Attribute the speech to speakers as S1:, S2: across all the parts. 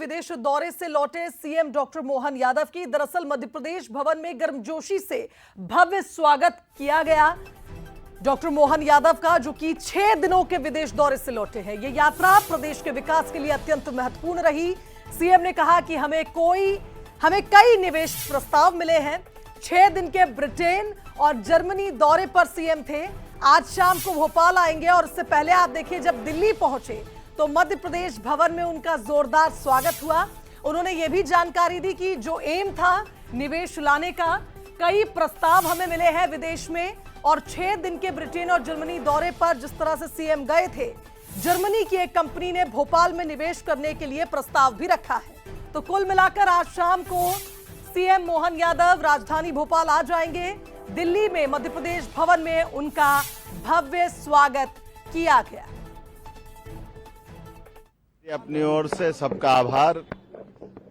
S1: विदेश दौरे से लौटे सीएम डॉक्टर मोहन यादव की दरअसल मध्य प्रदेश भवन में गर्मजोशी से भव्य स्वागत किया गया। डॉक्टर मोहन यादव का जो कि 6 दिनों के विदेश दौरे से लौटे हैं, ये यात्रा प्रदेश के विकास के लिए अत्यंत महत्वपूर्ण रही। सीएम ने कहा कि हमें कई निवेश प्रस्ताव मिले हैं। 6 दिन के ब्रिटेन और जर्मनी दौरे पर सीएम थे, आज शाम को भोपाल आएंगे और इससे पहले आप देखिए जब दिल्ली पहुंचे तो मध्य प्रदेश भवन में उनका जोरदार स्वागत हुआ। उन्होंने ये भी जानकारी दी कि जो एम था निवेश लाने का, कई प्रस्ताव हमें मिले हैं विदेश में, और 6 दिन के ब्रिटेन और जर्मनी दौरे पर जिस तरह से सीएम गए थे, जर्मनी की एक कंपनी ने भोपाल में निवेश करने के लिए प्रस्ताव भी रखा है। तो कुल मिलाकर आज शाम को सीएम मोहन यादव राजधानी भोपाल आ जाएंगे। दिल्ली में मध्य प्रदेश भवन में उनका भव्य स्वागत किया गया।
S2: अपनी ओर से सबका आभार।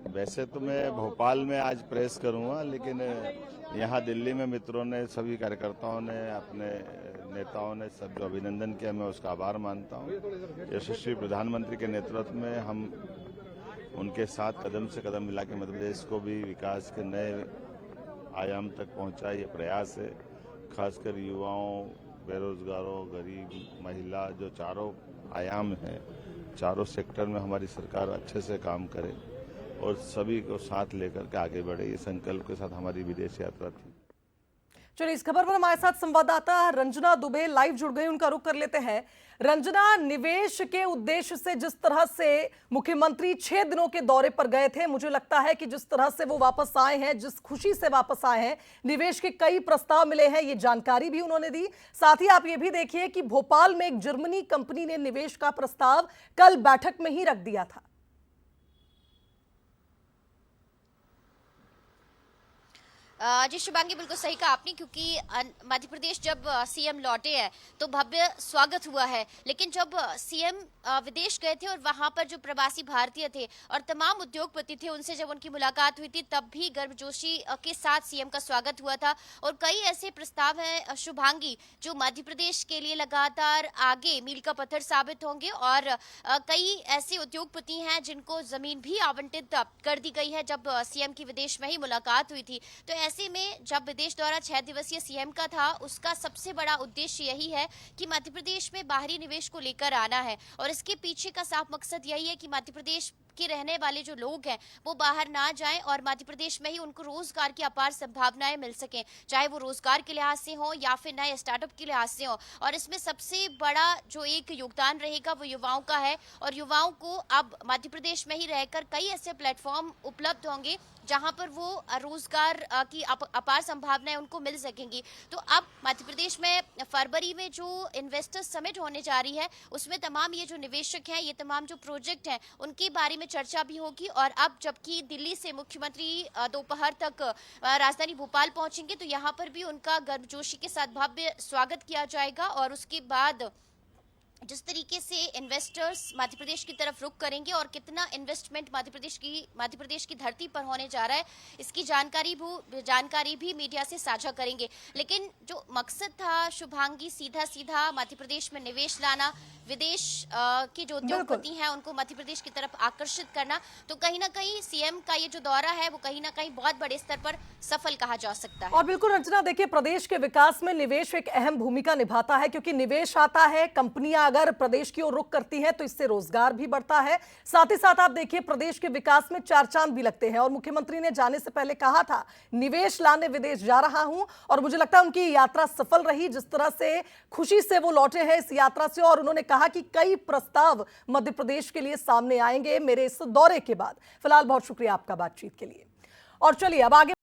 S2: वैसे तो मैं भोपाल में आज प्रेस करूंगा, लेकिन यहाँ दिल्ली में मित्रों ने, सभी कार्यकर्ताओं ने, अपने नेताओं ने सब जो अभिनंदन किया, मैं उसका आभार मानता हूँ। यशस्वी प्रधानमंत्री के नेतृत्व में हम उनके साथ कदम से कदम मिला के मध्य प्रदेश को भी विकास के नए आयाम तक पहुँचा, ये प्रयास है। खासकर युवाओं, बेरोजगारों, गरीब, महिला, जो चारों आयाम हैं, चारों सेक्टर में हमारी सरकार अच्छे से काम करे और सभी को साथ लेकर के आगे बढ़े, ये संकल्प के साथ हमारी विदेश यात्रा थी।
S1: चलिए, इस खबर पर हमारे साथ संवाददाता रंजना दुबे लाइव जुड़ गई, उनका रुख कर लेते हैं। रंजना, निवेश के उद्देश्य से जिस तरह से मुख्यमंत्री 6 दिनों के दौरे पर गए थे, मुझे लगता है कि जिस तरह से वो वापस आए हैं, जिस खुशी से वापस आए हैं, निवेश के कई प्रस्ताव मिले हैं, ये जानकारी भी उन्होंने दी। साथ ही आप ये भी देखिए कि भोपाल में एक जर्मनी कंपनी ने निवेश का प्रस्ताव कल बैठक में ही रख दिया था।
S3: जी शुभांगी, बिल्कुल सही कहा आपने, क्योंकि मध्य प्रदेश जब सीएम लौटे हैं तो भव्य स्वागत हुआ है। लेकिन जब सीएम विदेश गए थे और वहां पर जो प्रवासी भारतीय थे और तमाम उद्योगपति थे, उनसे जब उनकी मुलाकात हुई थी तब भी गर्मजोशी के साथ सीएम का स्वागत हुआ था। और कई ऐसे प्रस्ताव हैं शुभांगी जो मध्य प्रदेश के लिए लगातार आगे मील का पत्थर साबित होंगे, और कई ऐसे उद्योगपति हैं जिनको जमीन भी आवंटित कर दी गई है जब सीएम की विदेश में ही मुलाकात हुई थी। तो ऐसे में जब विदेश दौरा 6 दिवसीय सीएम का था, उसका सबसे बड़ा उद्देश्य यही है कि मध्य प्रदेश में बाहरी निवेश को लेकर आना है, और इसके पीछे का साफ मकसद यही है कि मध्य प्रदेश के रहने वाले जो लोग हैं वो बाहर ना जाएं और मध्य प्रदेश में ही उनको रोजगार की अपार संभावनाएं मिल सकें, चाहे वो रोजगार के लिहाज से हो या फिर नए स्टार्टअप के लिहाज से हो। और इसमें सबसे बड़ा जो एक योगदान रहेगा वो युवाओं का है, और युवाओं को अब मध्य प्रदेश में ही रहकर कई ऐसे प्लेटफॉर्म उपलब्ध होंगे जहां पर वो रोजगार की अपार संभावनाएं उनको मिल सकेंगी। तो अब मध्य प्रदेश में फरवरी में जो इन्वेस्टर्स समिट होने जा रही है, उसमें तमाम ये जो निवेशक हैं, ये तमाम जो प्रोजेक्ट हैं, उनके बारे में चर्चा भी होगी। और अब जबकि दिल्ली से मुख्यमंत्री दोपहर तक राजधानी भोपाल पहुंचेंगे, तो यहाँ पर भी उनका गर्मजोशी के साथ भव्य स्वागत किया जाएगा। और उसके बाद जिस तरीके से इन्वेस्टर्स मध्य प्रदेश की तरफ रुख करेंगे और कितना इन्वेस्टमेंट मध्य प्रदेश की धरती पर होने जा रहा है, इसकी जानकारी भी मीडिया से साझा करेंगे। लेकिन जो मकसद था शुभांगी, सीधा सीधा मध्य प्रदेश में निवेश लाना, विदेश के जो उद्योगपति हैं उनको मध्य प्रदेश की तरफ आकर्षित करना, तो कहीं ना कहीं सीएम का ये जो दौरा है वो कहीं ना कहीं बहुत बड़े स्तर पर सफल कहा जा सकता है।
S1: और बिल्कुल रंजना, देखिए प्रदेश के विकास में निवेश एक अहम भूमिका निभाता है, क्योंकि निवेश आता है, कंपनियां अगर प्रदेश की ओर रुख करती हैं तो इससे रोजगार भी बढ़ता है। साथ ही साथ आप देखिए प्रदेश के विकास में 4 चांद भी लगते हैं। और मुख्यमंत्री ने जाने से पहले कहा था निवेश लाने विदेश जा रहा हूं, और मुझे लगता है उनकी यात्रा सफल रही। जिस तरह से खुशी से वो लौटे हैं इस यात्रा से, और उन्होंने कहा कि कई प्रस्ताव मध्य प्रदेश के लिए सामने आएंगे मेरे इस दौरे के बाद। फिलहाल बहुत शुक्रिया आपका बातचीत के लिए। और चलिए अब आगे